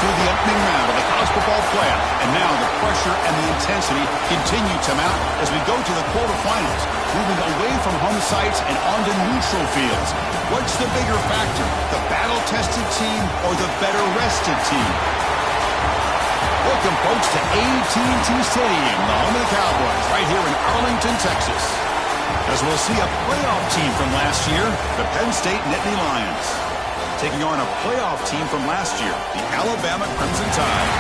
through the opening round of the college football playoff, and now the pressure and the intensity continue to mount as we go to the quarterfinals, moving away from home sites and onto neutral fields. What's the bigger factor, the battle-tested team or the better-rested team? Welcome, folks, to AT&T Stadium, the home of the Cowboys, right here in Arlington, Texas. As we'll see a playoff team from last year, the Penn State Nittany Lions, taking on a playoff team from last year, the Alabama Crimson Tide.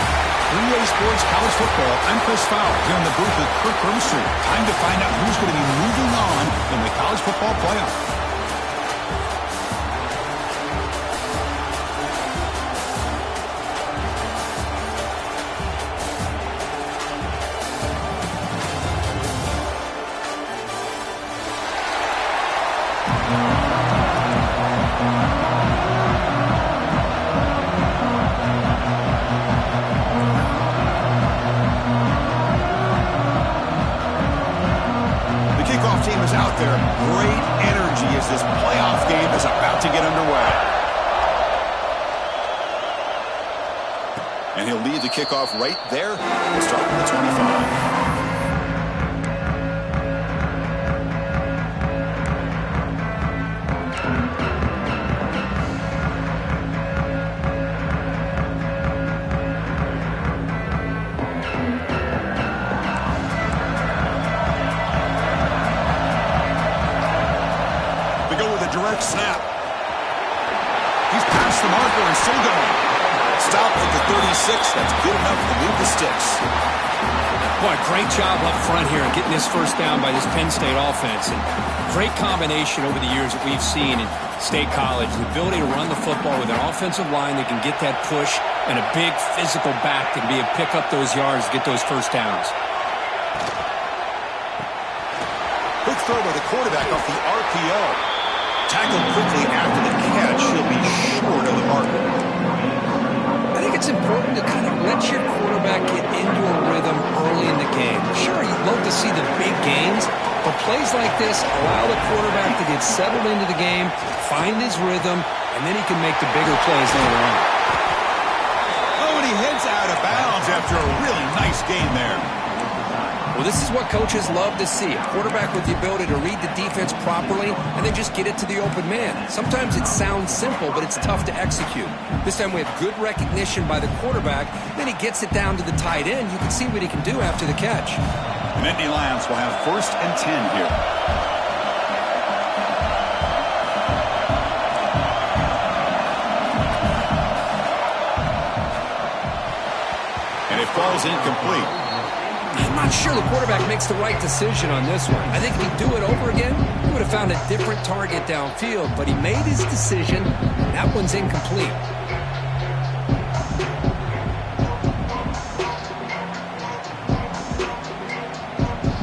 3A Sports College Football, I'm Chris Fowler, here in the booth with Kirk Grimstree. Time to find out who's going to be moving on in the college football playoff. Kickoff right there. We'll start with the 25. We go with a direct snap. He's past the marker and still going. Stop at the 36. That's good enough to move the sticks. Boy, great job up front here in getting this first down by this Penn State offense. And great combination over the years that we've seen in State College. The ability to run the football with an offensive line that can get that push and a big physical back that can be able to pick up those yards to get those first downs. Quick throw by the quarterback off the RPO. Tackled quickly after the catch. He'll be short of the marker. I think it's important to kind of let your quarterback get into a rhythm early in the game. Sure, you'd love to see the big gains, but plays like this allow the quarterback to get settled into the game, find his rhythm, and then he can make the bigger plays later on. Oh, and he heads out of bounds after a really nice game there. Well, this is what coaches love to see. A quarterback with the ability to read the defense properly and then just get it to the open man. Sometimes it sounds simple, but it's tough to execute. This time we have good recognition by the quarterback. Then he gets it down to the tight end. You can see what he can do after the catch. The Nittany Lions will have 1st and 10 here. And it falls incomplete. I'm not sure the quarterback makes the right decision on this one. I think if he'd do it over again, he would have found a different target downfield, but he made his decision. That one's incomplete.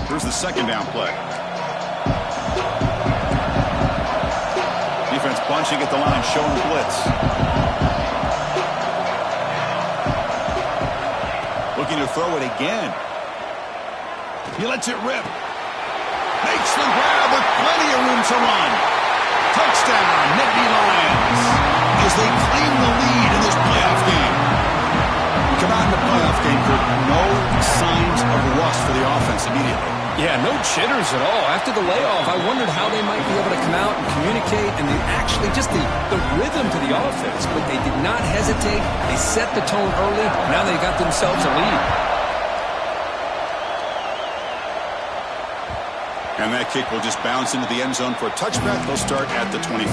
Here's the 2nd down play. Defense bunching at the line, showing blitz. Looking to throw it again. He lets it rip. Makes the grab with plenty of room to run. Touchdown, Nittany Lions, as they claim the lead in this playoff game. We come out in the playoff game with no signs of rust for the offense immediately. Yeah, no jitters at all. After the layoff, I wondered how they might be able to come out and communicate and actually just the rhythm to the offense. But they did not hesitate. They set the tone early. Now they got themselves a lead. And that kick will just bounce into the end zone for a touchback. They'll start at the 25.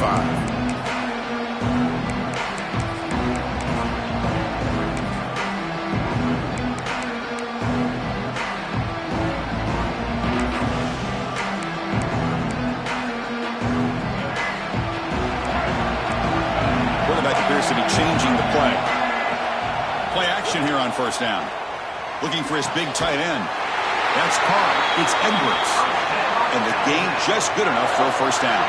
Quarterback appears to be changing the play. Play action here on 1st down. Looking for his big tight end. That's Carr. It's Edwards. And the gain just good enough for a 1st down.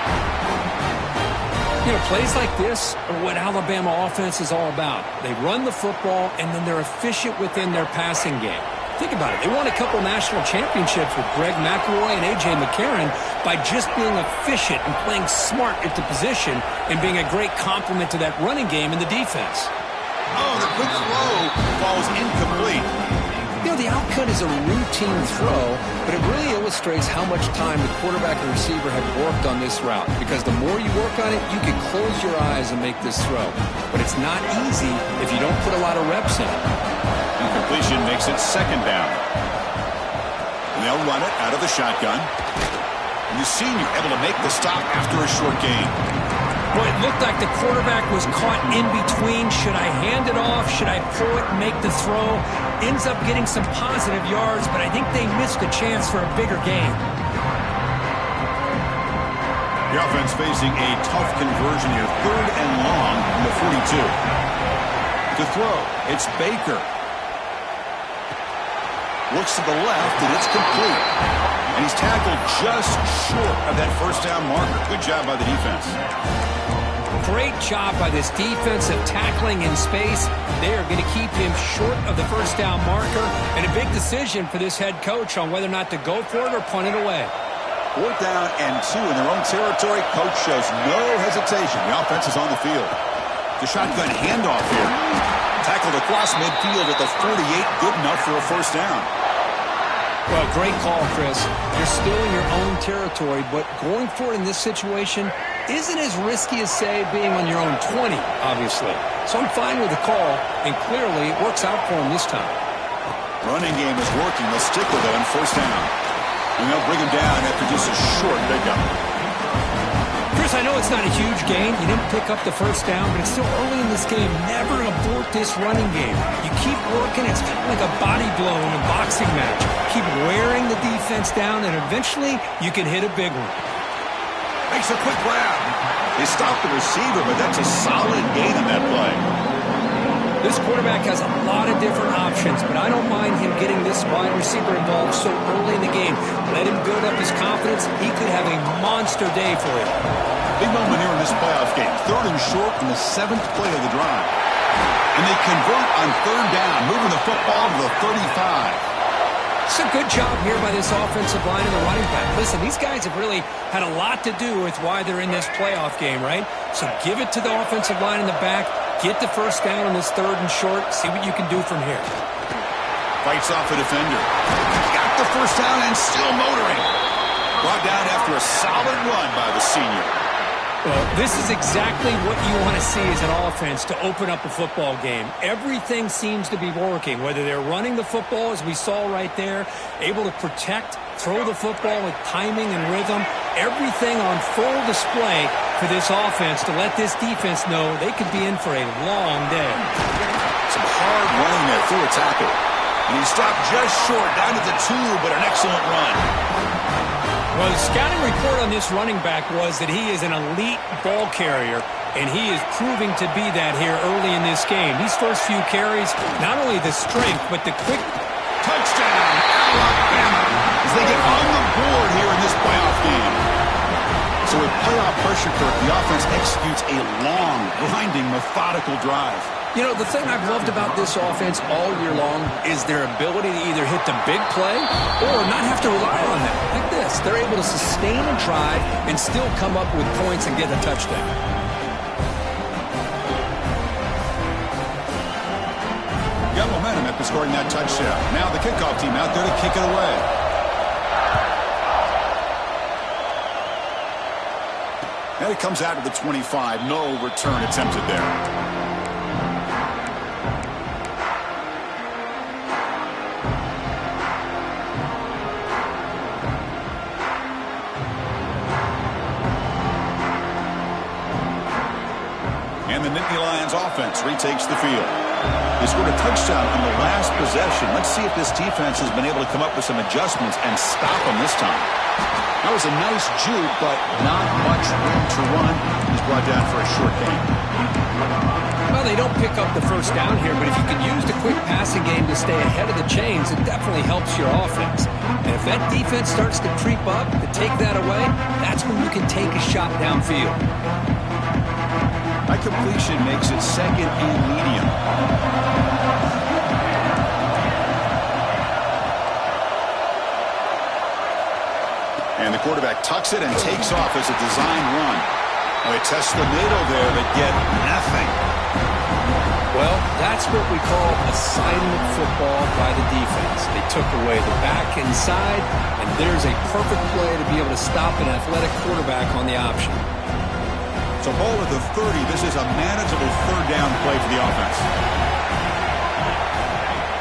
You know, plays like this are what Alabama offense is all about. They run the football, and then they're efficient within their passing game. Think about it. They won a couple national championships with Greg McElroy and A.J. McCarron by just being efficient and playing smart at the position and being a great complement to that running game in the defense. Oh, the quick throw falls incomplete. You know, the outcut is a routine throw, but it really illustrates how much time the quarterback and receiver have worked on this route. Because the more you work on it, you can close your eyes and make this throw. But it's not easy if you don't put a lot of reps in it. Incompletion makes it second down. And they'll run it out of the shotgun. And the senior able to make the stop after a short gain. Well, it looked like the quarterback was caught in between. Should I hand it off? Should I pull it and make the throw? Ends up getting some positive yards, but I think they missed a chance for a bigger gain. The offense facing a tough conversion here. 3rd and long from the 42. To throw, it's Baker. Looks to the left, and it's complete. And he's tackled just short of that first down marker. Good job by the defense. Great job by this defense of tackling in space. They are going to keep him short of the first down marker. And a big decision for this head coach on whether or not to go for it or punt it away. 4th down and 2 in their own territory. Coach shows no hesitation. The offense is on the field. The shotgun handoff here. Tackled across midfield at the 48. Good enough for a first down. Well, great call, Chris. You're still in your own territory, but going for it in this situation isn't as risky as, say, being on your own 20, obviously. So I'm fine with the call, and clearly it works out for him this time. Running game is working. They'll stick with it on first down. And they'll bring him down after just a short pickup. Chris, I know it's not a huge gain. You didn't pick up the first down, but it's still early in this game. Never abort this running game. You keep working. It's kind of like a body blow in a boxing match. Keep wearing the defense down, and eventually you can hit a big one. Makes a quick grab. They stop the receiver, but that's a solid gain on that play. This quarterback has a lot of different options, but I don't mind him getting this wide receiver involved so early in the game. Let him build up his confidence. He could have a monster day for you. Big moment here in this playoff game. 3rd and short in the 7th play of the drive. And they convert on 3rd down, moving the football to the 35. It's a good job here by this offensive line and the running back. Listen, these guys have really had a lot to do with why they're in this playoff game, right? So give it to the offensive line in the back. Get the first down on this 3rd and short. See what you can do from here. Fights off a defender. Got the first down and still motoring. Brought down after a solid run by the senior. Well, this is exactly what you want to see as an offense to open up a football game. Everything seems to be working, whether they're running the football, as we saw right there, able to protect, throw the football with timing and rhythm. Everything on full display for this offense to let this defense know they could be in for a long day. Some hard running there through a tackle. And he stopped just short, down to the 2, but an excellent run. Well, the scouting report on this running back was that he is an elite ball carrier, and he is proving to be that here early in this game. These first few carries, not only the strength, but the quick. Touchdown, Alabama, as they get on the board here in this playoff game. So with playoff pressure, Kirk, the offense executes a long, grinding, methodical drive. You know, the thing I've loved about this offense all year long is their ability to either hit the big play or not have to rely on that. Like this, they're able to sustain a drive and still come up with points and get a touchdown. Got momentum after scoring that touchdown. Now the kickoff team out there to kick it away. And it comes out to the 25. No return attempted there. And the Nittany Lions offense retakes the field. They scored a touchdown on the last possession. Let's see if this defense has been able to come up with some adjustments and stop them this time. That was a nice juke, but not much room to run. He's brought down for a short gain. Well, they don't pick up the first down here, but if you can use the quick passing game to stay ahead of the chains, it definitely helps your offense. And if that defense starts to creep up, to take that away, that's when you can take a shot downfield. That completion makes it 2nd and medium. And the quarterback tucks it and takes off as a design run. Well, they test the middle there, but get nothing. Well, that's what we call assignment football by the defense. They took away the back inside, and there's a perfect play to be able to stop an athletic quarterback on the option. So ball at the 30. This is a manageable third down play for the offense.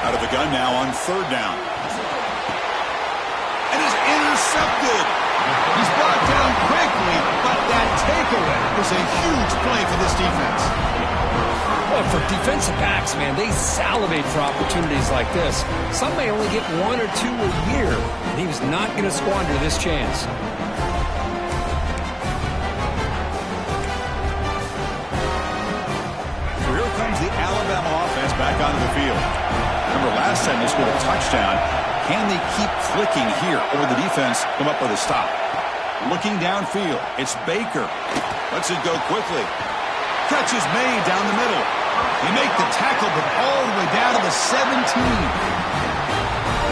Out of the gun now on third down. And is intercepted. He's brought down quickly, but that takeaway was a huge play for this defense. Well, for defensive backs, man, they salivate for opportunities like this. Some may only get one or two a year, and he was not going to squander this chance. So here comes the Alabama offense back onto the field. Remember, last time they scored a touchdown. Can they keep clicking here, or the defense come up with a stop? Looking downfield, it's Baker. Lets it go quickly. Catch is made down the middle. They make the tackle, but all the way down to the 17.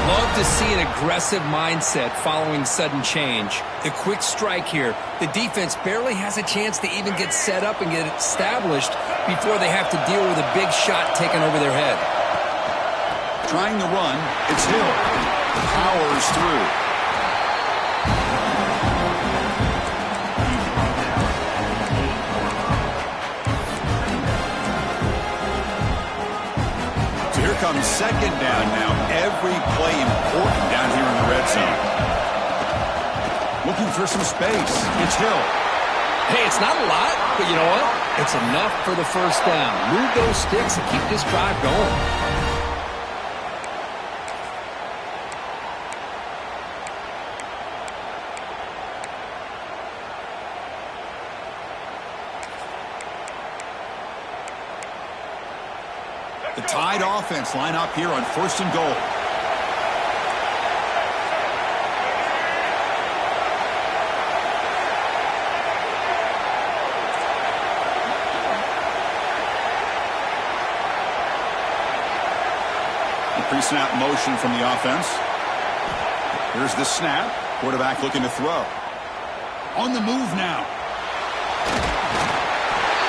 Love to see an aggressive mindset following sudden change. The quick strike here. The defense barely has a chance to even get set up and get established before they have to deal with a big shot taken over their head. Trying to run, it's Hill. Powers through. Here comes second down now. Every play important down here in the red zone. Looking for some space. It's Hill. Hey, it's not a lot, but you know what? It's enough for the first down. Move those sticks and keep this drive going. The Tide offense line up here on first and goal. The pre-snap motion from the offense. Here's the snap. Quarterback looking to throw. On the move now.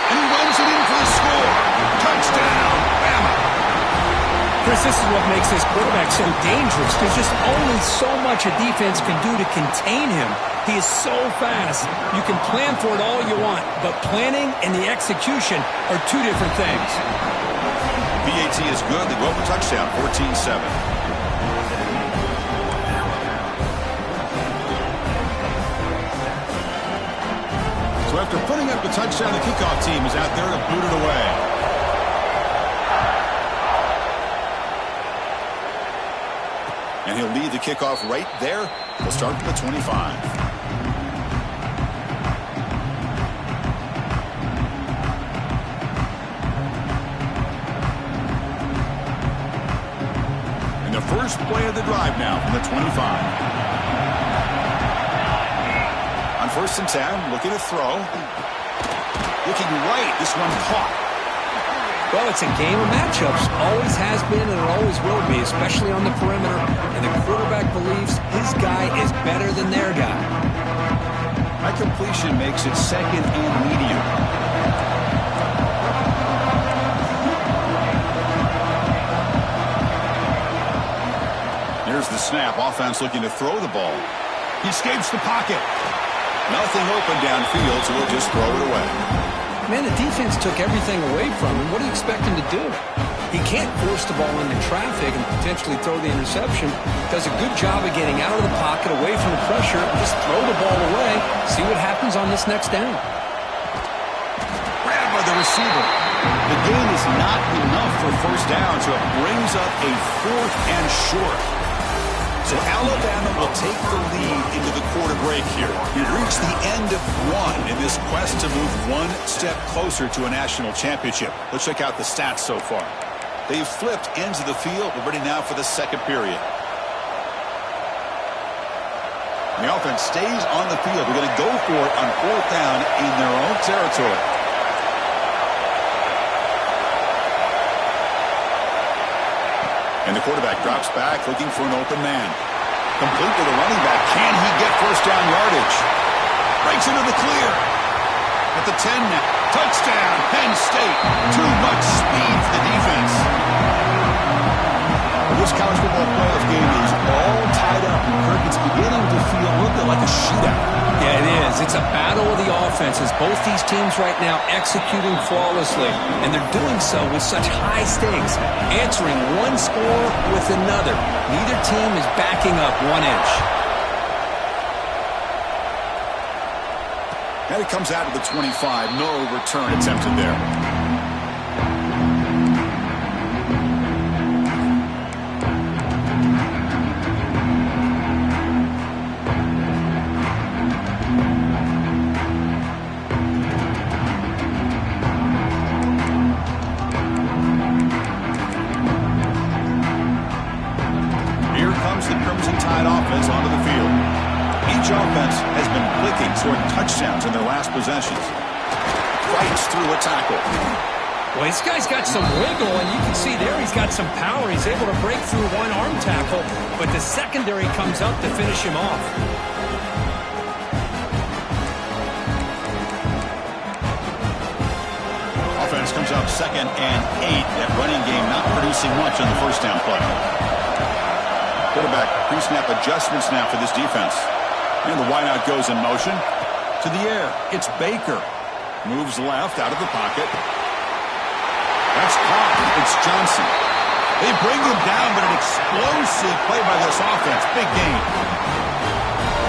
And he runs it in for the score. Touchdown, Bama. Chris, this is what makes this quarterback so dangerous. There's just only so much a defense can do to contain him. He is so fast. You can plan for it all you want, but planning and the execution are two different things. PAT is good. They go for touchdown, 14-7. So after putting up the touchdown, the kickoff team is out there to boot it away. And he'll lead the kickoff right there. He'll start at the 25. And the first play of the drive now from the 25. On first and 10, looking to throw. Looking right, this one caught. Well, it's a game of matchups. Always has been and it always will be, especially on the perimeter. And the quarterback believes his guy is better than their guy. That completion makes it second and medium. Here's the snap. Offense looking to throw the ball. He escapes the pocket. Nothing open downfield, so he'll just throw it away. Man, the defense took everything away from him. What do you expect him to do? He can't force the ball into traffic and potentially throw the interception. Does a good job of getting out of the pocket, away from the pressure, and just throw the ball away. See what happens on this next down. Grab by the receiver. The gain is not enough for first down, so it brings up a fourth and short. So Alabama will take the lead into the quarter break here. We've reached the end of one in this quest to move one step closer to a national championship. Let's check out the stats so far. They've flipped ends of the field. We're ready now for the second period. And the offense stays on the field. We're going to go for it on fourth down in their own territory. And the quarterback drops back looking for an open man. Complete to the running back. Can he get first down yardage? Breaks into the clear. At the 10 now. Touchdown, Penn State. Too much speed for the defense. This college football playoff game is all tied up. Kirk, it's beginning to feel a little bit like a shootout. Yeah, it is. It's a battle of the offenses. Both these teams right now executing flawlessly, and they're doing so with such high stakes, answering one score with another. Neither team is backing up 1 inch. And it comes out of the 25. No return attempted there. Touchdowns in their last possessions. Fights through a tackle. Well, this guy's got some wiggle, and you can see there he's got some power. He's able to break through one arm tackle, but the secondary comes up to finish him off. Offense comes up 2nd and 8. That running game not producing much on the first down play. Quarterback pre-snap adjustments now for this defense. And the wideout goes in motion. To the air. It's Baker. Moves left out of the pocket. That's caught. It's Johnson. They bring him down, but an explosive play by this offense. Big gain.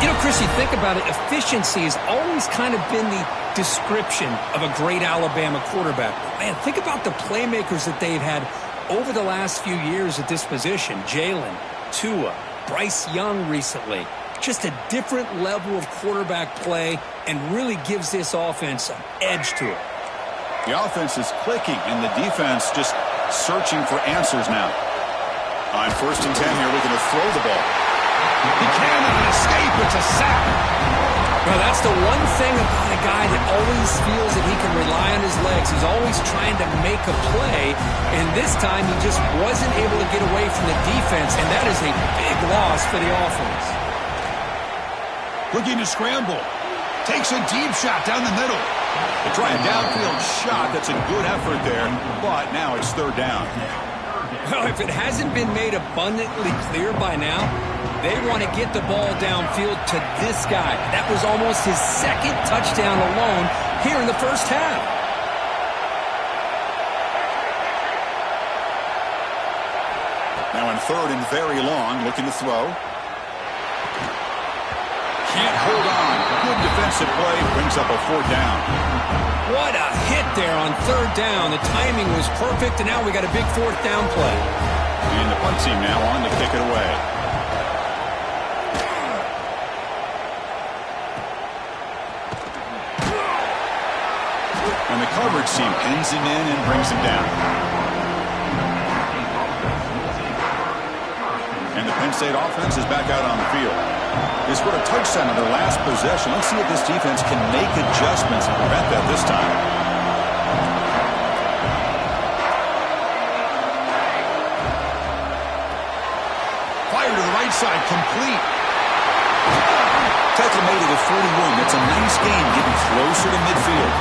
You know, Chris, you think about it, efficiency has always kind of been the description of a great Alabama quarterback. Man, think about the playmakers that they've had over the last few years at this position. Jalen, Tua, Bryce Young recently. Just a different level of quarterback play and really gives this offense an edge to it. The offense is clicking and the defense just searching for answers now. On 1st and 10 here, looking to throw the ball. He cannot escape. It's a sack. Well, that's the one thing about a guy that always feels that he can rely on his legs. He's always trying to make a play, and this time he just wasn't able to get away from the defense, and that is a big loss for the offense. Looking to scramble. Takes a deep shot down the middle. They try a downfield shot. That's a good effort there, but now it's 3rd down. Well, if it hasn't been made abundantly clear by now, they want to get the ball downfield to this guy. That was almost his 2nd touchdown alone here in the first half. Now in 3rd and very long, looking to throw. Can't hold on. Good defensive play. Brings up a 4th down. What a hit there on 3rd down. The timing was perfect, and now we got a big 4th down play. And the punt team now on to kick it away. And the coverage team pins him in and brings him down. And the Penn State offense is back out on the field. They scored a touchdown on their last possession. Let's see if this defense can make adjustments and prevent that this time. Fire to the right side, complete. Tackle made at the 41. That's a nice gain, getting closer to midfield.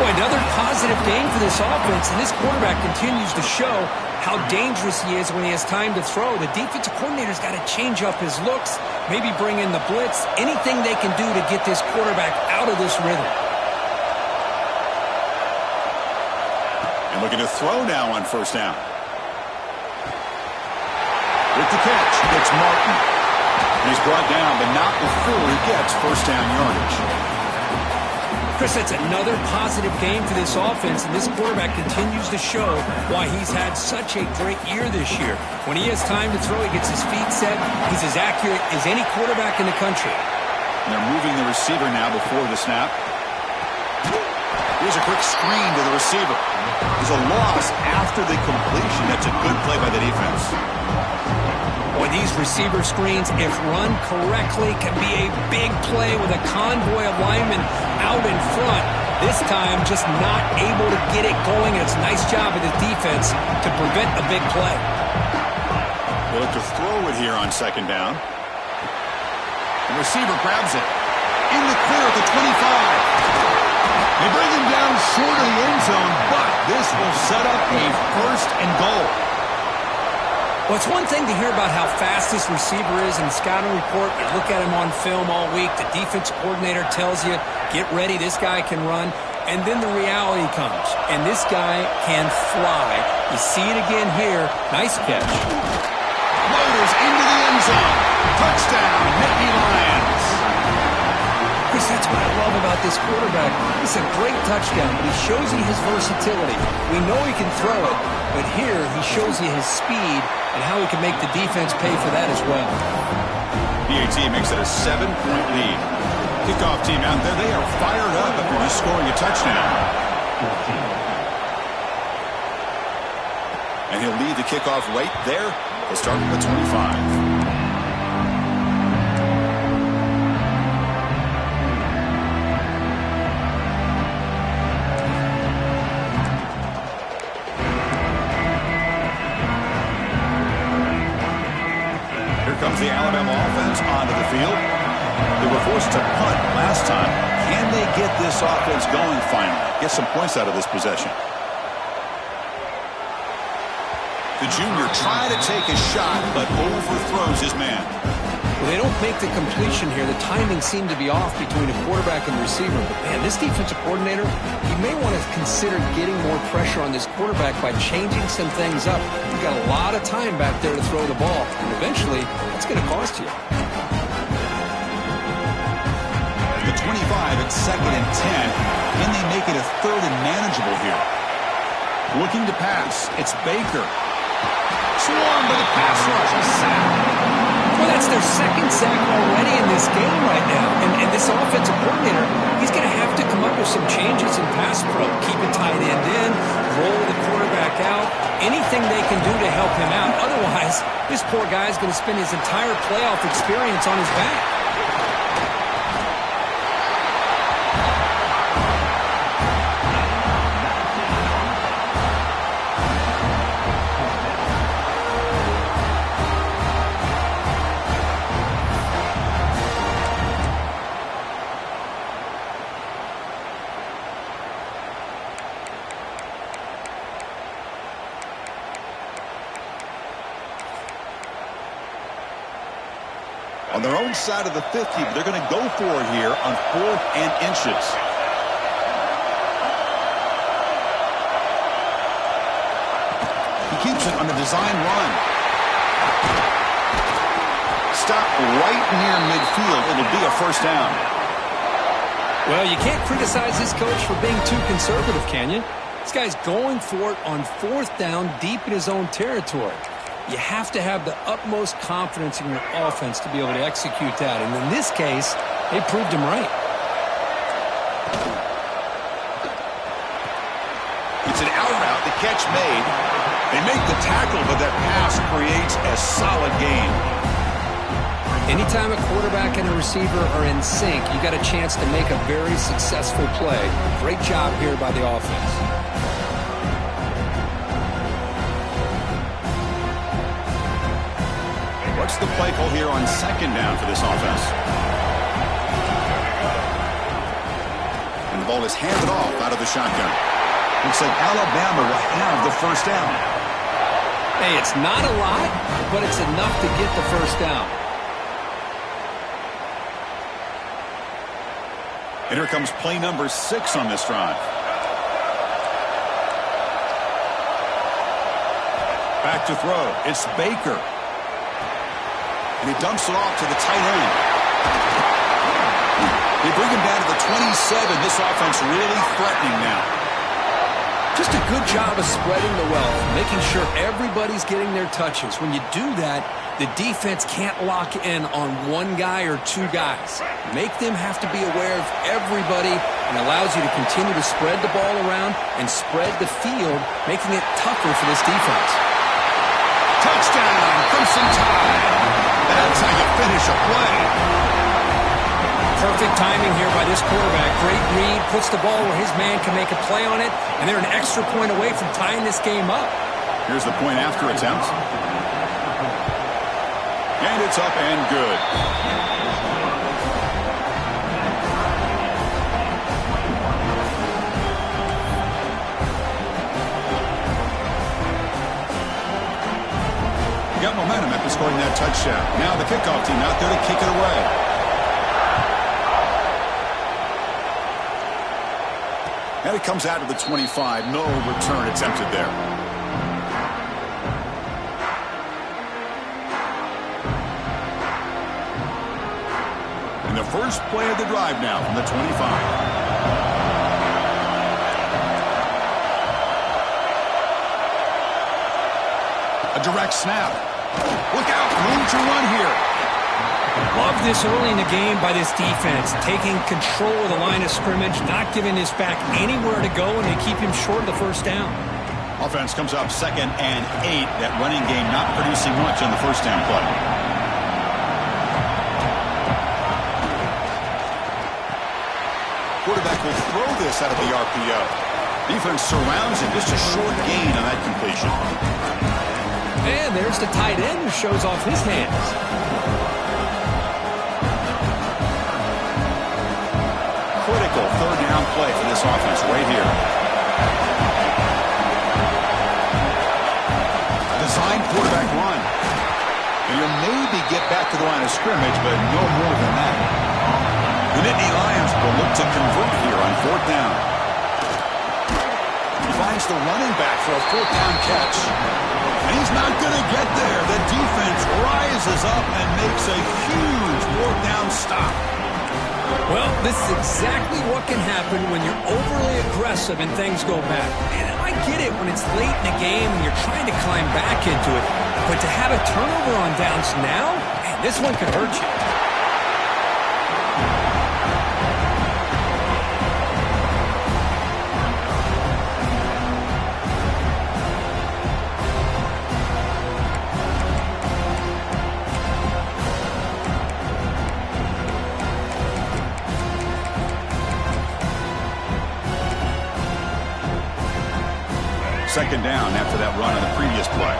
Boy, another positive game for this offense, and this quarterback continues to show how dangerous he is when he has time to throw. The defensive coordinator's got to change up his looks, maybe bring in the blitz, anything they can do to get this quarterback out of this rhythm. And looking to throw now on 1st down. With the catch, it's Martin. And he's brought down, but not before he gets 1st down yardage. Chris, that's another positive game for this offense, and this quarterback continues to show why he's had such a great year this year. When he has time to throw, he gets his feet set. He's as accurate as any quarterback in the country. And they're moving the receiver now before the snap. Here's a quick screen to the receiver. There's a loss after the completion. That's a good play by the defense. Boy, these receiver screens, if run correctly, can be a big play with a convoy of linemen out in front. This time, just not able to get it going. It's a nice job of the defense to prevent a big play. They look to throw it here on 2nd down. The receiver grabs it. In the clear at the 25. They bring him down short of the end zone, but this will set up a first and goal. Well, it's one thing to hear about how fast this receiver is in the scouting report. You look at him on film all week. The defense coordinator tells you, get ready, this guy can run. And then the reality comes, and this guy can fly. You see it again here. Nice catch. Floaters into the end zone. Touchdown, Nittany Lions. Chris, that's what I love about this quarterback. It's a great touchdown, but he shows you his versatility. We know he can throw it, but here he shows you his speed and how he can make the defense pay for that as well. PAT makes it a 7-point lead. Kickoff team out there, they are fired up after just scoring a touchdown. And he'll lead the kickoff right there. He'll start from the 25. Comes the Alabama offense onto the field. They were forced to punt last time. Can they get this offense going finally? Get some points out of this possession. The junior trying to take a shot, but overthrows his man. Well, they don't make the completion here. The timing seemed to be off between a quarterback and receiver. But, man, this defensive coordinator, he may want to consider getting more pressure on this quarterback by changing some things up. You've got a lot of time back there to throw the ball. And eventually, that's going to cost you. The 25 at 2nd and 10. Can they make it a 3rd and manageable here? Looking to pass. It's Baker. Swarmed by the pass rush. A sack. Well, that's their 2nd sack already in this game right now. And this offensive coordinator, he's going to have to come up with some changes in pass pro. Keep a tight end in, roll the quarterback out, anything they can do to help him out. Otherwise, this poor guy is going to spend his entire playoff experience on his back. On their own side of the 50, but they're going to go for it here on 4th and inches. He keeps it on the design run. Stop right near midfield. It'll be a first down. Well, you can't criticize this coach for being too conservative, can you? This guy's going for it on 4th down deep in his own territory. You have to have the utmost confidence in your offense to be able to execute that. And in this case, they proved him right. It's an out route, the catch made. They make the tackle, but that pass creates a solid gain. Anytime a quarterback and a receiver are in sync, you got a chance to make a very successful play. Great job here by the offense. What's the play call here on 2nd down for this offense? And the ball is handed off out of the shotgun. Looks like Alabama will have the first down. Hey, it's not a lot, but it's enough to get the first down. And here comes play number 6 on this drive. Back to throw. It's Baker. And he dumps it off to the tight end. They bring him down to the 27. This offense really threatening now. Just a good job of spreading the wealth, making sure everybody's getting their touches. When you do that, the defense can't lock in on one guy or two guys. Make them have to be aware of everybody and allows you to continue to spread the ball around and spread the field, making it tougher for this defense. Touchdown, Crimson Tide. That's how you finish a play. Perfect timing here by this quarterback. Great read, puts the ball where his man can make a play on it, and they're an extra point away from tying this game up. Here's the point after attempt. And it's up and good. got momentum after scoring that touchdown. Now the kickoff team out there to kick it away. And it comes out to the 25. No return attempted there. And the first play of the drive now from the 25. A direct snap. Look out, room to run here. Love this early in the game by this defense, taking control of the line of scrimmage, not giving this back anywhere to go, and they keep him short of the first down. Offense comes up 2nd and 8. That running game not producing much on the first down play. Quarterback will throw this out of the RPO. Defense surrounds him. Just a short gain on that completion. And there's the tight end who shows off his hands. Critical third down play for this offense right here. A designed quarterback run. And you'll maybe get back to the line of scrimmage, but no more than that. The Nittany Lions will look to convert here on 4th down. He finds the running back for a 4th down catch. And he's not going to get there. The defense rises up and makes a huge 4th down stop. Well, this is exactly what can happen when you're overly aggressive and things go bad. And I get it when it's late in the game and you're trying to climb back into it. But to have a turnover on downs now, man, this one could hurt you. Second down after that run on the previous play.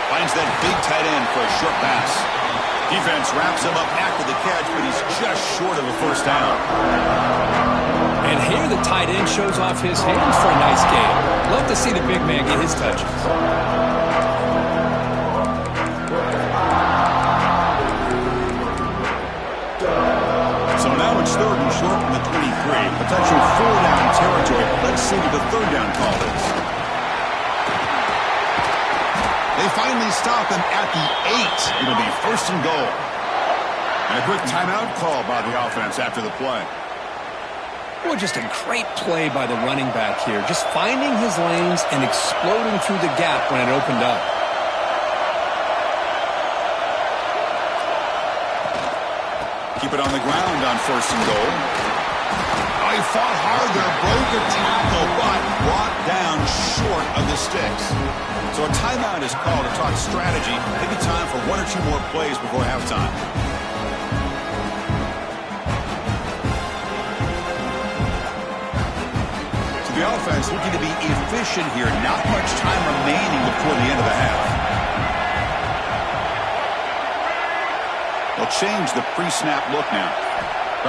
Finds that big tight end for a short pass. Defense wraps him up after the catch, but he's just short of a first down. And here the tight end shows off his hands for a nice gain. Love to see the big man get his touches. So now it's 3rd and short from the 23. Potential 4-down territory. Let's see what the 3rd down call is. They finally stop him at the 8. It'll be 1st and goal. And a quick timeout call by the offense after the play. Well, just a great play by the running back here. Just finding his lanes and exploding through the gap when it opened up. Keep it on the ground on 1st and goal. Oh, he fought hard there, broke a tackle, but brought down short of the sticks. So a timeout is called to talk strategy. Maybe time for 1 or 2 more plays before halftime. So the offense looking to be efficient here. Not much time remaining before the end of the half. They'll change the pre-snap look now.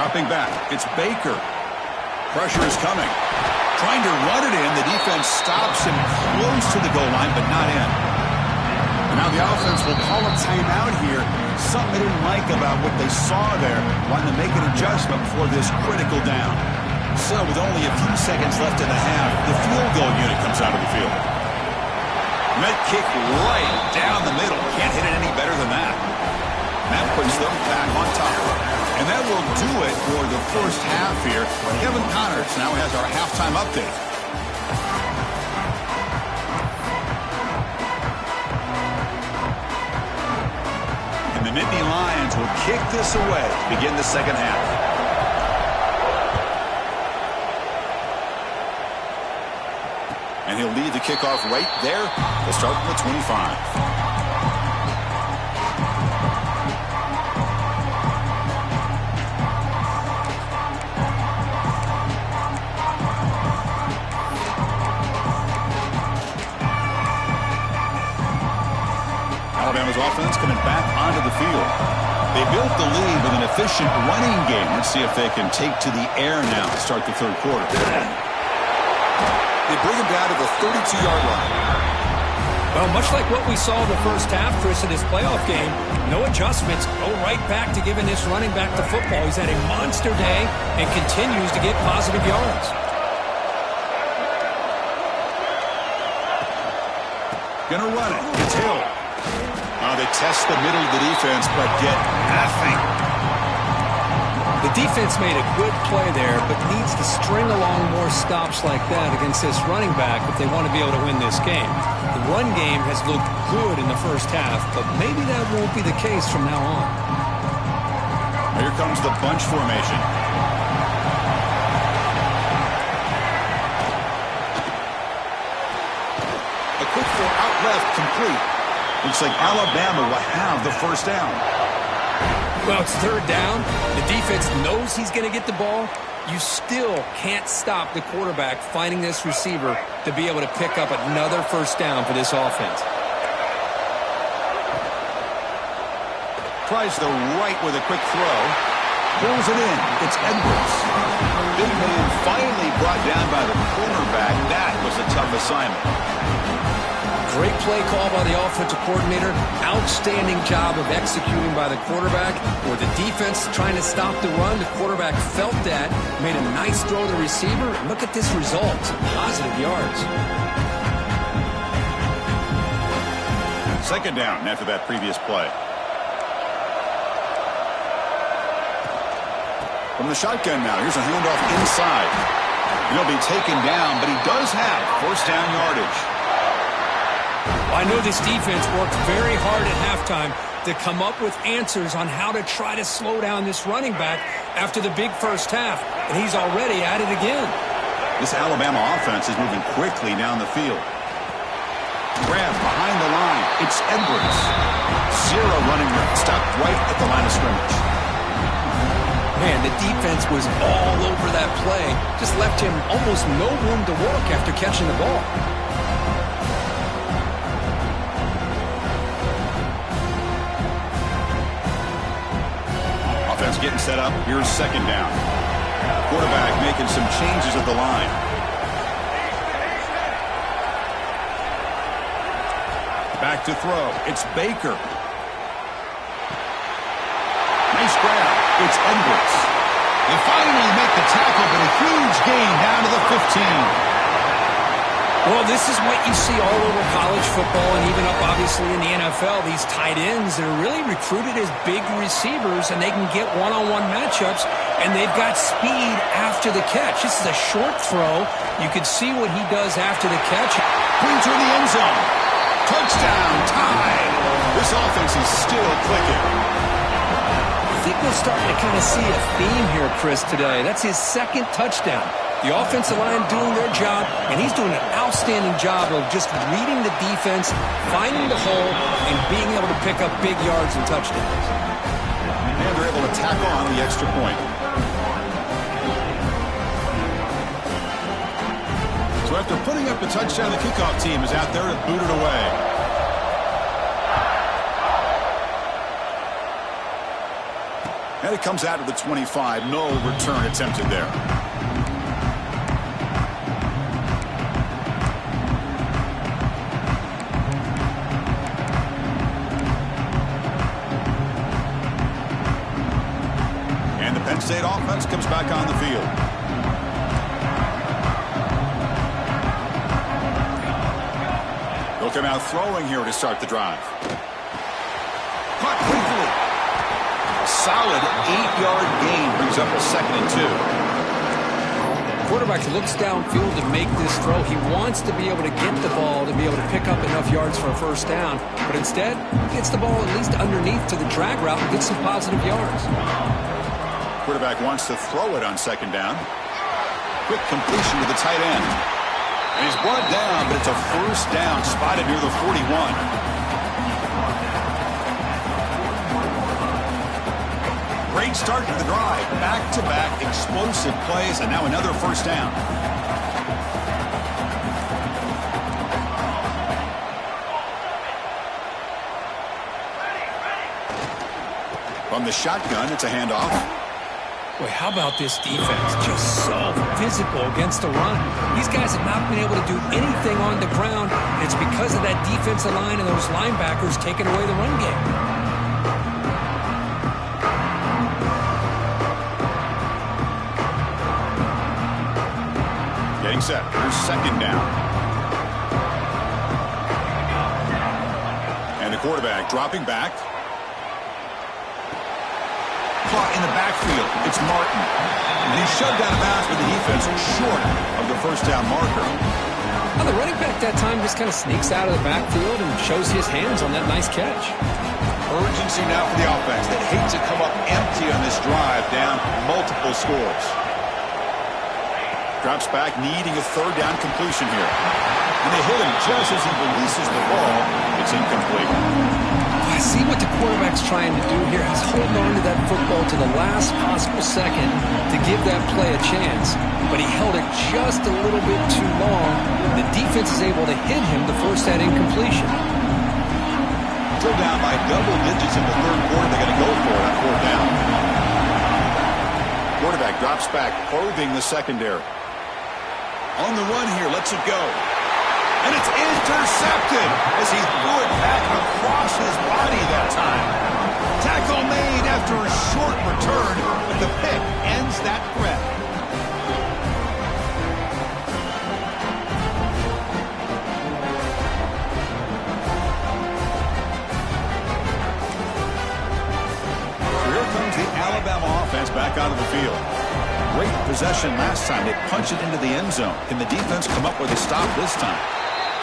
Dropping back. It's Baker. Pressure is coming. Trying to run it in. The defense stops him close to the goal line, but not in. And now the offense will call a timeout here. Something they didn't like about what they saw there. Wanting to make an adjustment for this critical down. So with only a few seconds left in the half, the field goal unit comes out of the field. Net kick right down the middle. Can't hit it any better than that. That puts them back on top. And that will do it for the first half here. Kevin Connors now has our halftime update. And the Nittany Lions will kick this away to begin the second half. And he'll lead the kickoff right there. We'll start from the 25. Alabama's offense coming back onto the field. They built the lead with an efficient running game. Let's see if they can take to the air now to start the 3rd quarter. They bring him down to the 32-yard line. Well, much like what we saw in the first half, Chris, in this playoff game, no adjustments, go right back to giving this running back the football. He's had a monster day and continues to get positive yards. Gonna run it. It's Hill. They test the middle of the defense, but get nothing. The defense made a good play there, but needs to string along more stops like that against this running back if they want to be able to win this game. The run game has looked good in the first half, but maybe that won't be the case from now on. Here comes the bunch formation. A quick throw out left, complete. Looks like Alabama will have the first down. Well, it's third down. The defense knows he's going to get the ball. You still can't stop the quarterback finding this receiver to be able to pick up another first down for this offense. Tries the right with a quick throw. Pulls it in. It's Edwards. Big man finally brought down by the cornerback. That was a tough assignment. Great play call by the offensive coordinator. Outstanding job of executing by the quarterback. Or the defense trying to stop the run. The quarterback felt that. Made a nice throw to the receiver. And look at this result. Positive yards. Second down after that previous play. From the shotgun now. Here's a handoff inside. He'll be taken down, but he does have first down yardage. I know this defense worked very hard at halftime to come up with answers on how to try to slow down this running back after the big first half, and he's already at it again. This Alabama offense is moving quickly down the field. Grab behind the line. It's Edwards. Zero running room. Stopped right at the line of scrimmage. Man, the defense was all over that play. Just left him almost no room to work after catching the ball. Getting set up. Here's second down. Quarterback making some changes at the line. Back to throw. It's Baker. Nice grab. It's Edwards. They finally make the tackle, but a huge gain down to the 15. Well, this is what you see all over college football and even up, obviously, in the NFL. These tight ends that are really recruited as big receivers, and they can get one-on-one matchups, and they've got speed after the catch. This is a short throw. You can see what he does after the catch. Brings her in the end zone. Touchdown, tied. This offense is still clicking. I think we're starting to kind of see a theme here, Chris, today. That's his second touchdown. The offensive line doing their job, and he's doing an outstanding job of just reading the defense, finding the hole, and being able to pick up big yards and touchdowns. And they're able to tack on the extra point. So after putting up the touchdown, the kickoff team is out there to boot it away. And it comes out of the 25. No return attempted there. Penn State offense comes back on the field. They'll come out throwing here to start the drive. Caught quickly. A solid 8-yard gain brings up a 2nd and 2. Quarterback looks downfield to make this throw. He wants to be able to get the ball to be able to pick up enough yards for a first down, but instead gets the ball at least underneath to the drag route and gets some positive yards. Quarterback wants to throw it on second down. Quick completion to the tight end. And he's brought down, but it's a first down spotted near the 41. Great start to the drive. Back-to-back explosive plays, and now another first down. From the shotgun, it's a handoff. Boy, how about this defense? Just so physical against the run. These guys have not been able to do anything on the ground, and it's because of that defensive line and those linebackers taking away the run game. Getting set. Here's second down. And the quarterback dropping back. Caught in the backfield. It's Martin. And he's shoved out of bounds with the defense short of the first down marker. Well, the running back that time just kind of sneaks out of the backfield and shows his hands on that nice catch. Urgency now for the offense that hates to come up empty on this drive, down multiple scores. Drops back, needing a third down completion here. And they hit him just as he releases the ball. It's incomplete. I see what the quarterback's trying to do here. He's holding on to that football to the last possible second to give that play a chance. But he held it just a little bit too long. The defense is able to hit him to force that incompletion. Still down by double digits in the third quarter. They're going to go for it on fourth down. Quarterback drops back, probing the secondary. On the run here, lets it go. And it's intercepted as he threw it back across his body that time. Tackle made after a short return, but the pick ends that threat. So here comes the Alabama offense back out of the field. Great possession last time. They punch it into the end zone. Can the defense come up with a stop this time?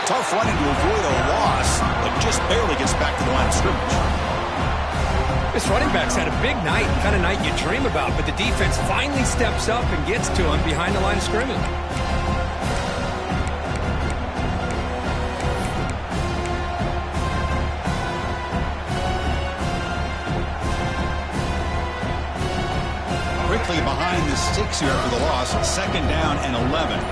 Tough running to avoid a loss, but just barely gets back to the line of scrimmage. This running back's had a big night, kind of night you dream about, but the defense finally steps up and gets to him behind the line of scrimmage. Quickly behind the sticks here after the loss. Second down and 11.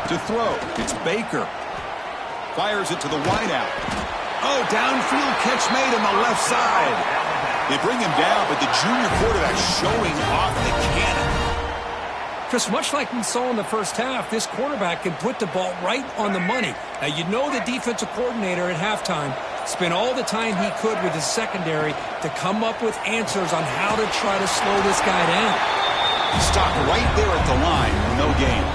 To throw, it's Baker. Fires it to the wideout. Oh, downfield catch made on the left side. They bring him down, but the junior quarterback showing off the cannon. Chris, much like we saw in the first half, this quarterback can put the ball right on the money. Now, you know the defensive coordinator at halftime spent all the time he could with his secondary to come up with answers on how to try to slow this guy down. Stopped right there at the line. No gain.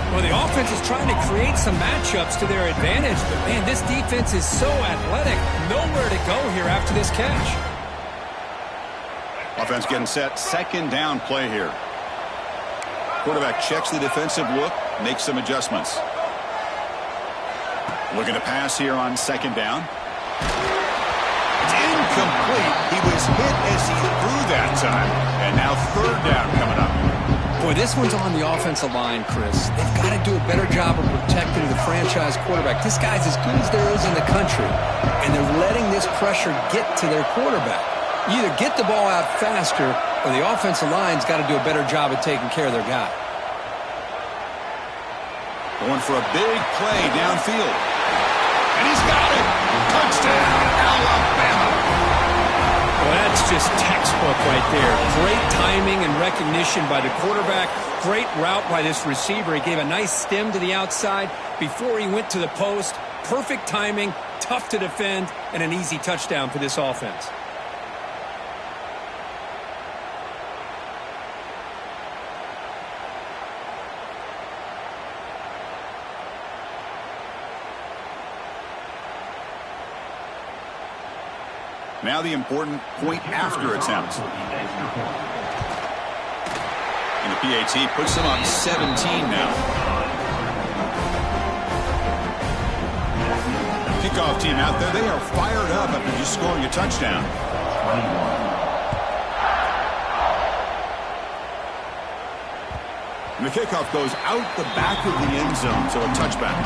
Well, the offense is trying to create some matchups to their advantage, but, man, this defense is so athletic. Nowhere to go here after this catch. Offense getting set. Second down play here. Quarterback checks the defensive look, makes some adjustments. Looking to pass here on second down. It's incomplete. He was hit as he threw that time. And now third down coming up. Boy, this one's on the offensive line, Chris. They've got to do a better job of protecting the franchise quarterback. This guy's as good as there is in the country, and they're letting this pressure get to their quarterback. You either get the ball out faster, or the offensive line's got to do a better job of taking care of their guy. Going for a big play downfield. And he's got it! Touchdown, Alabama! Well, that's just textbook right there. Great timing and recognition by the quarterback. Great route by this receiver. He gave a nice stem to the outside before he went to the post. Perfect timing, tough to defend, and an easy touchdown for this offense. Now the important point after attempt. And the PAT puts them up 17 now. Kickoff team out there. They are fired up after just scoring a touchdown. And the kickoff goes out the back of the end zone, so a touchback.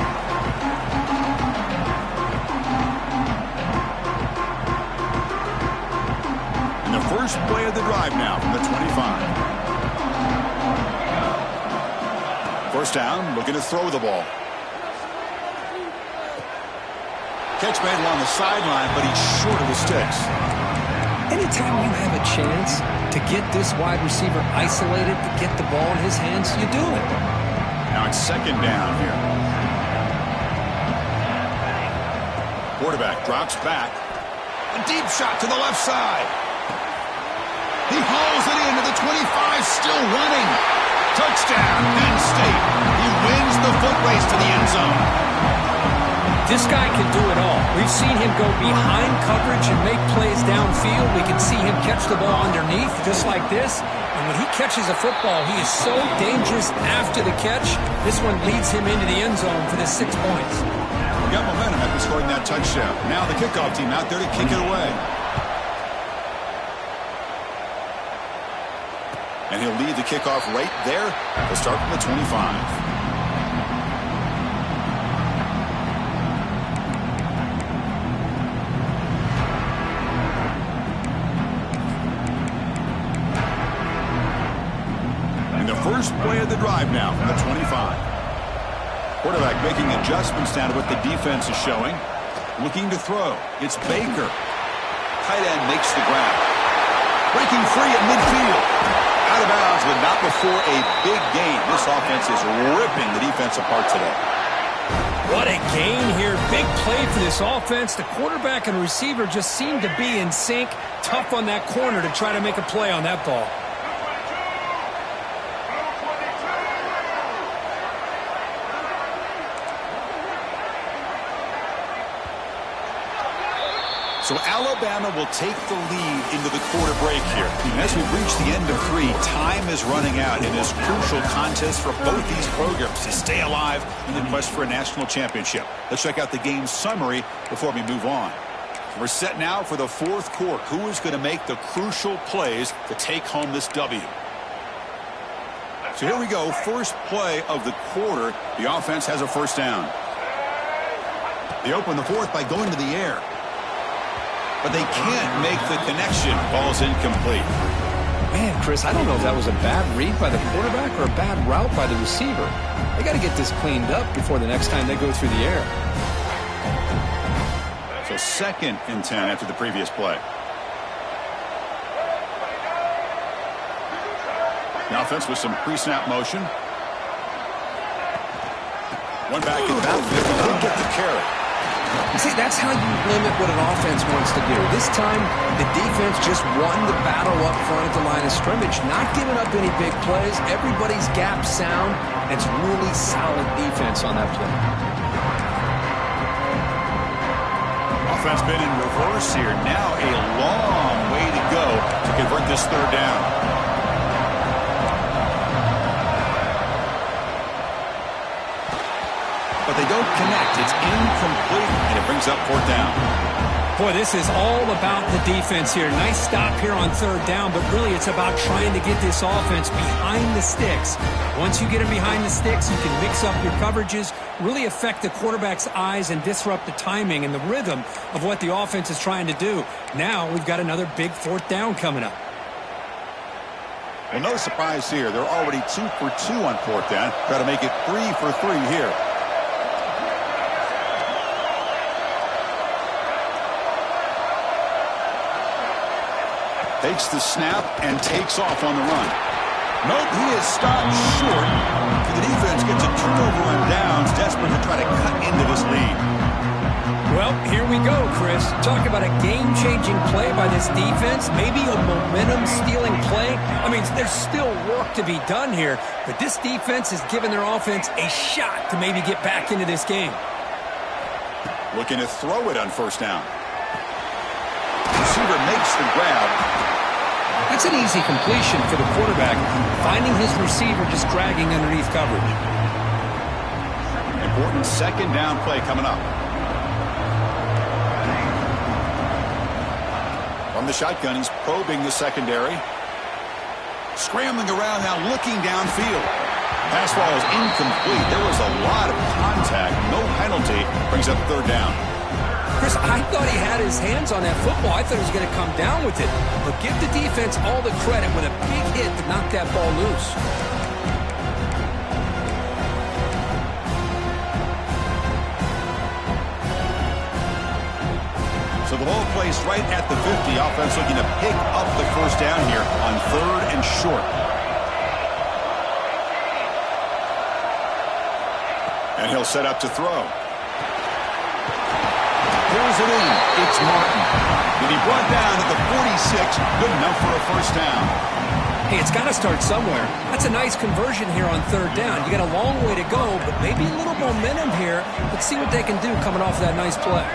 First play of the drive now from the 25. First down, looking to throw the ball. Catch made along the sideline, but he's short of the sticks. anytime you have a chance to get this wide receiver isolated, to get the ball in his hands, you do it. Now it's second down here. Quarterback drops back. A deep shot to the left side. He hauls it into the 25, still running. Touchdown, Penn State. He wins the foot race to the end zone. This guy can do it all. We've seen him go behind coverage and make plays downfield. We can see him catch the ball underneath, just like this. And when he catches a football, he is so dangerous after the catch. This one leads him into the end zone for the 6 points. We got momentum after scoring that touchdown. Now the kickoff team out there to kick it away. And he'll lead the kickoff right there to start from the 25. First play of the drive now from the 25. Quarterback making adjustments down to what the defense is showing. Looking to throw. It's Baker. Tight end makes the grab. Breaking free at midfield. Out of bounds, but not before a big gain. This offense is ripping the defense apart today. What a gain here. Big play for this offense. The quarterback and receiver just seem to be in sync. Tough on that corner to try to make a play on that ball. So Alabama will take the lead into the quarter break here. And as we reach the end of 3, time is running out in this crucial contest for both these programs to stay alive in the quest for a national championship. Let's check out the game summary before we move on. We're set now for the 4th quarter. Who is going to make the crucial plays to take home this W? So here we go. First play of the quarter. The offense has a first down. They open the 4th by going to the air. But they can't make the connection. Ball's incomplete. Man, Chris, I don't know if that was a bad read by the quarterback or a bad route by the receiver. They got to get this cleaned up before the next time they go through the air. So 2nd and 10 after the previous play. The offense with some pre-snap motion. One back in bounds. They get the carry. See, that's how you limit what an offense wants to do. This time, the defense just won the battle up front at the line of scrimmage, not giving up any big plays. Everybody's gap sound. It's really solid defense on that play. Offense been in reverse here. Now a long way to go to convert this 3rd down. But they don't connect. It's incomplete, and it brings up 4th down. Boy, this is all about the defense here. Nice stop here on 3rd down, but really it's about trying to get this offense behind the sticks. Once you get them behind the sticks, you can mix up your coverages, really affect the quarterback's eyes and disrupt the timing and the rhythm of what the offense is trying to do. Now we've got another big 4th down coming up. Well, no surprise here. They're already 2 for 2 on 4th down. Try to make it 3 for 3 here. Takes the snap and takes off on the run. Nope, he is stopped short. The defense gets a turnover on downs, desperate to try to cut into this lead. Well, here we go, Chris. Talk about a game-changing play by this defense. Maybe a momentum-stealing play. I mean, there's still work to be done here, but this defense has given their offense a shot to maybe get back into this game. Looking to throw it on 1st down. Receiver makes the grab. That's an easy completion for the quarterback, finding his receiver just dragging underneath coverage. Important 2nd down play coming up. From the shotgun, he's probing the secondary. Scrambling around now, looking downfield. Pass ball is incomplete. There was a lot of contact. No penalty. Brings up 3rd down. Chris, I thought he had his hands on that football. I thought he was going to come down with it. But give the defense all the credit with a big hit to knock that ball loose. So The ball placed right at the 50. Offense looking to pick up the first down here on 3rd and short. And he'll set up to throw. Pulls it in. It's Martin. And he brought down at the 46. Good enough for a first down. Hey, it's got to start somewhere. That's a nice conversion here on 3rd down. You got a long way to go, but maybe a little momentum here. Let's see what they can do coming off that nice play.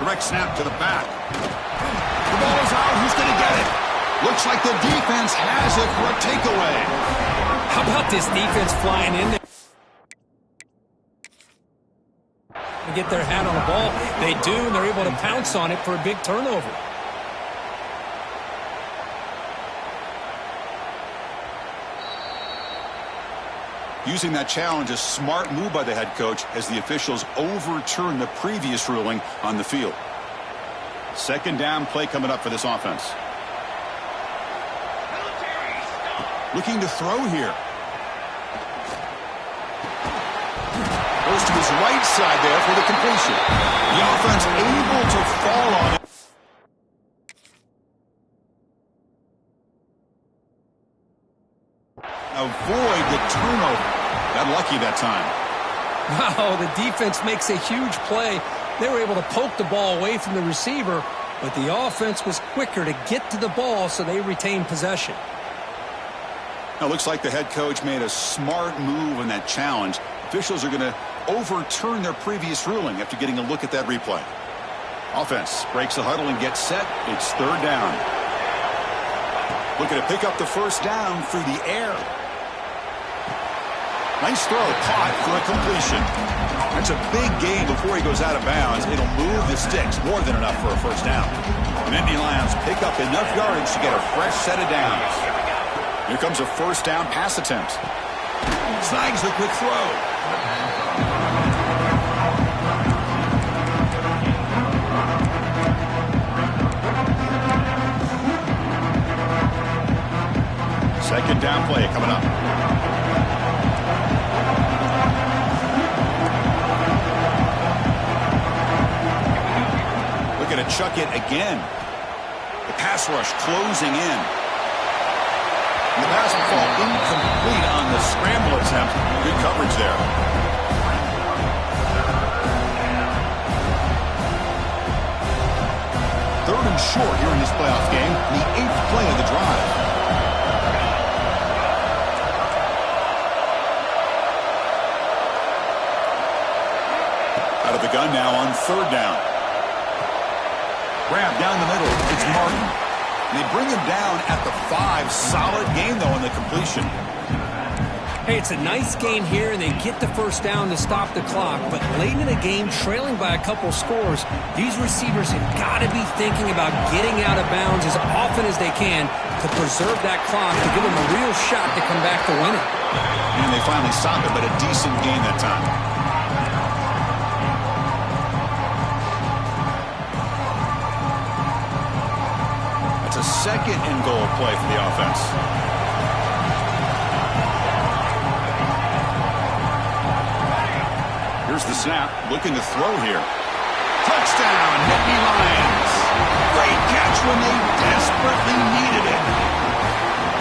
Direct snap to the back. The ball is out. Who's going to get it? Looks like the defense has it for a takeaway. How about this defense flying in there? Get their hat on the ball. They do, and they're able to pounce on it for a big turnover. Using that challenge, a smart move by the head coach as the officials overturn the previous ruling on the field. 2nd down play coming up for this offense. Looking to throw here. Goes to his right side there for the completion. The offense able to fall on it. Avoid the turnover. Got lucky that time. Wow, the defense makes a huge play. They were able to poke the ball away from the receiver, but the offense was quicker to get to the ball, so they retained possession. Now, looks like the head coach made a smart move in that challenge. Officials are going to overturn their previous ruling after getting a look at that replay. Offense breaks the huddle and gets set. It's 3rd down. Looking to pick up the first down through the air. Nice throw, caught for a completion. That's a big gain before he goes out of bounds. It'll move the sticks, more than enough for a first down. Nittany Lions pick up enough yardage to get a fresh set of downs. Here comes a first down pass attempt. Snags the quick throw. Second down play coming up. Looking to chuck it again. The pass rush closing in. And the pass will fall incomplete on the scramble attempt. Good coverage there. Third and short here in this playoff game. The 8th play of the drive. Out of the gun now on 3rd down. Grab down the middle. It's Martin. And they bring him down at the 5. Solid game, though, in the completion. Hey, it's a nice game here, and they get the first down to stop the clock. But late in the game, trailing by a couple scores, these receivers have got to be thinking about getting out of bounds as often as they can to preserve that clock, to give them a real shot to come back to win it. And they finally stop it, but a decent gain that time. That's a 2nd and goal play for the offense. Here's the snap, looking to throw here. Touchdown, Nittany Lions. Great catch when they desperately needed it.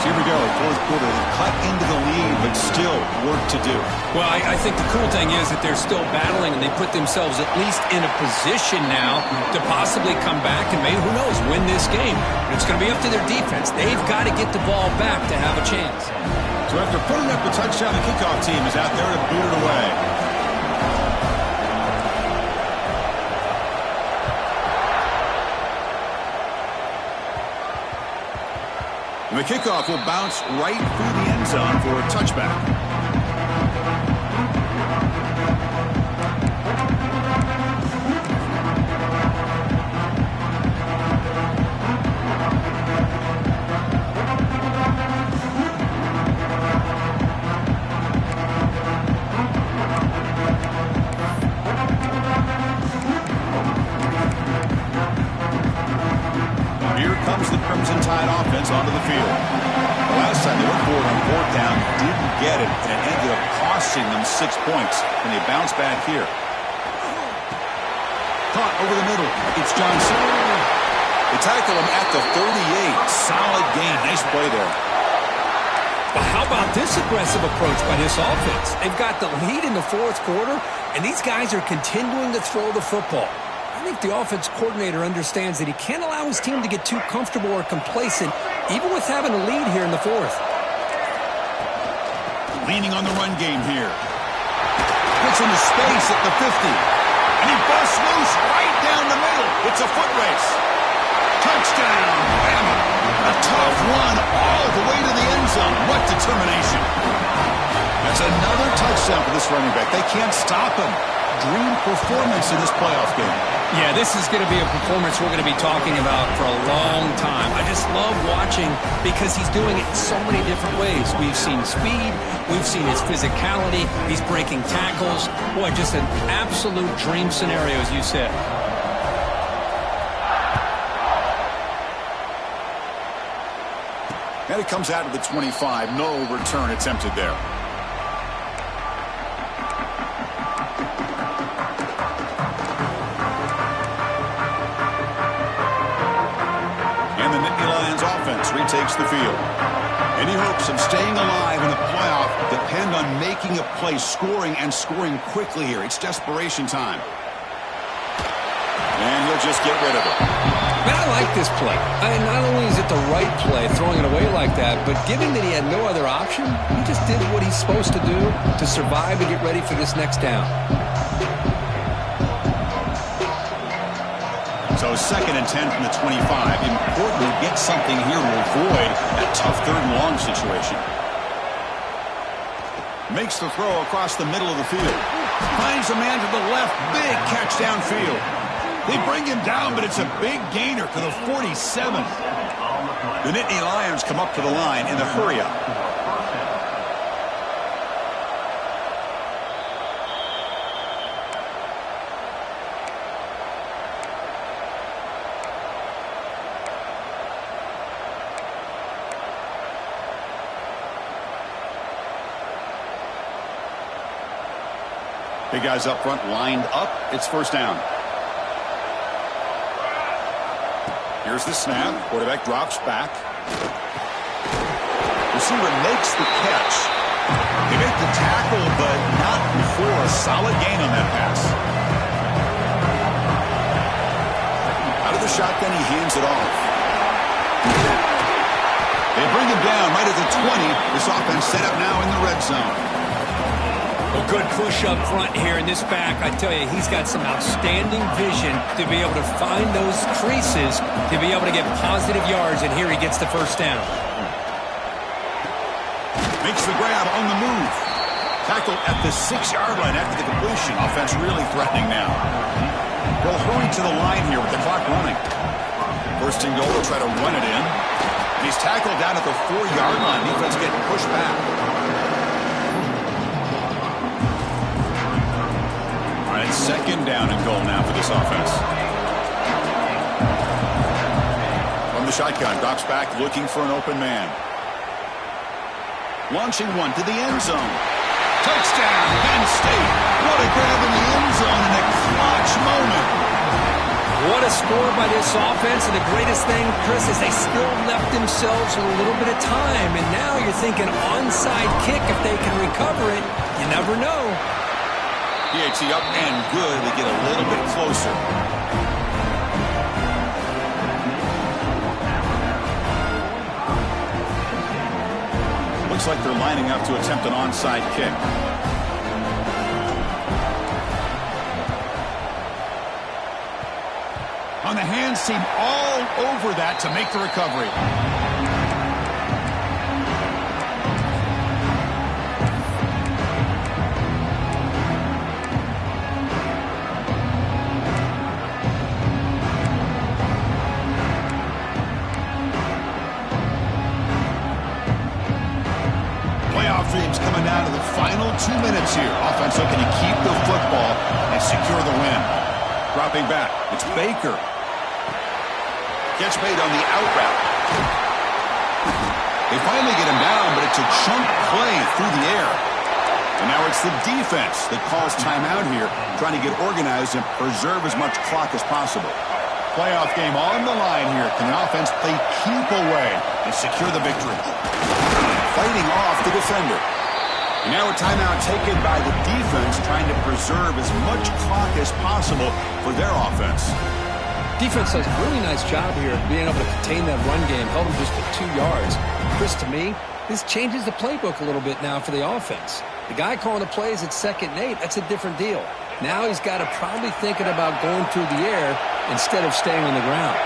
So here we go, 4th quarter. They cut into the lead, but still work to do. Well, I think the cool thing is that they're still battling, and they put themselves at least in a position now to possibly come back and maybe, who knows, win this game. But it's going to be up to their defense. They've got to get the ball back to have a chance. So after putting up the touchdown, the kickoff team is out there to boot it away. And the kickoff will bounce right through the end zone for a touchback. Here comes the Crimson Tide offense onto the field. The last time they went forward on 4th down, didn't get it, and it ended up costing them 6 points. And they bounce back here. Caught over the middle. It's Johnson. They tackle him at the 38. Solid gain. Nice play there. But how about this aggressive approach by this offense? They've got the lead in the fourth quarter, and these guys are continuing to throw the football. I think the offense coordinator understands that he can't allow his team to get too comfortable or complacent, even with having a lead here in the fourth. Leaning on the run game here. Gets into space at the 50. And he busts loose right down the middle. It's a foot race. Touchdown, Bama. A tough one all the way to the end zone. What determination. That's another touchdown for this running back. They can't stop him. Dream performance in this playoff game. Yeah, this is going to be a performance we're going to be talking about for a long time. I just love watching because he's doing it in so many different ways. We've seen speed. We've seen his physicality. He's breaking tackles. Boy, just an absolute dream scenario, as you said. And it comes out of the 25. No return attempted there. And the Nittany Lions offense retakes the field. Any hopes of staying alive in the playoff depend on making a play, scoring, and scoring quickly here. It's desperation time. And he'll just get rid of it. Man, I like this play. Not only is it the right play, throwing it away like that, but given that he had no other option, he just did what he's supposed to do to survive and get ready for this next down. So 2nd and 10 from the 25. Important to get something here to avoid that tough 3rd and long situation. Makes the throw across the middle of the field. Finds a man to the left. Big catch downfield. They bring him down, but it's a big gainer to the 47. The Nittany Lions come up to the line in the hurry-up. Big guys up front lined up. It's first down. Here's the snap. Quarterback drops back. Receiver makes the catch. They make the tackle, but not before a solid gain on that pass. Out of the shotgun, he hands it off. They bring him down right at the 20. This offense set up now in the red zone. A good push up front here in this back. I tell you, he's got some outstanding vision to be able to find those creases, to be able to get positive yards, and here he gets the first down. Makes the grab on the move. Tackled at the 6-yard line after the completion. Offense really threatening now. They'll hurry to the line here with the clock running. First and goal, will try to run it in. And he's tackled down at the 4-yard line. Defense getting pushed back. All right, 2nd down and goal now for this offense. From the shotgun, drops back looking for an open man. Launching one to the end zone. Touchdown, Penn State. What a grab in the end zone in a clutch moment. What a score by this offense, and the greatest thing, Chris, is they still left themselves with a little bit of time, and now you're thinking onside kick if they can recover it. You never know. PAT up and good. They get a little bit closer. Looks like they're lining up to attempt an onside kick. On the hands team all over that to make the recovery. Dreams coming down to the final 2 minutes here. Offense looking to keep the football and secure the win. Dropping back. It's Baker. Gets made on the out route. They finally get him down, but it's a chunk play through the air. And now it's the defense that calls timeout here, trying to get organized and preserve as much clock as possible. Playoff game on the line here. Can the offense play keep away and secure the victory? Fighting off the defender. And now a timeout taken by the defense, trying to preserve as much clock as possible for their offense. Defense does a really nice job here of being able to contain that run game, held them just for 2 yards. Chris, to me, this changes the playbook a little bit now for the offense. The guy calling the plays at 2nd and 8, that's a different deal. Now he's got to probably thinking about going through the air instead of staying on the ground.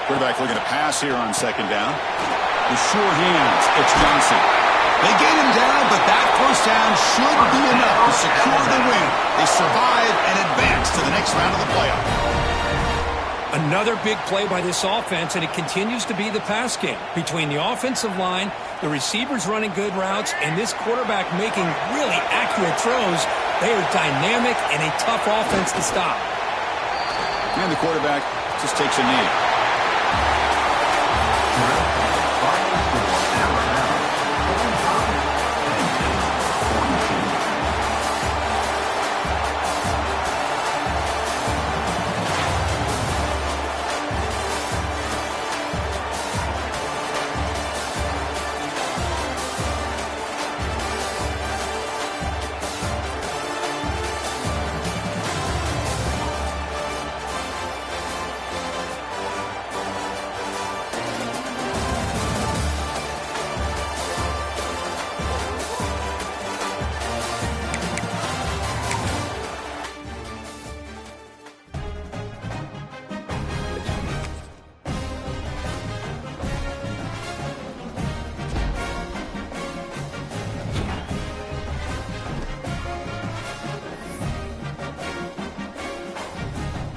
Quarterback looking to pass here on 2nd down. With sure hands, it's Johnson. They get him down, but that first down should be enough to secure the win. They survive and advance to the next round of the playoff. Another big play by this offense, and it continues to be the pass game. Between the offensive line, the receivers running good routes, and this quarterback making really accurate throws, they are dynamic and a tough offense to stop. And the quarterback just takes a knee.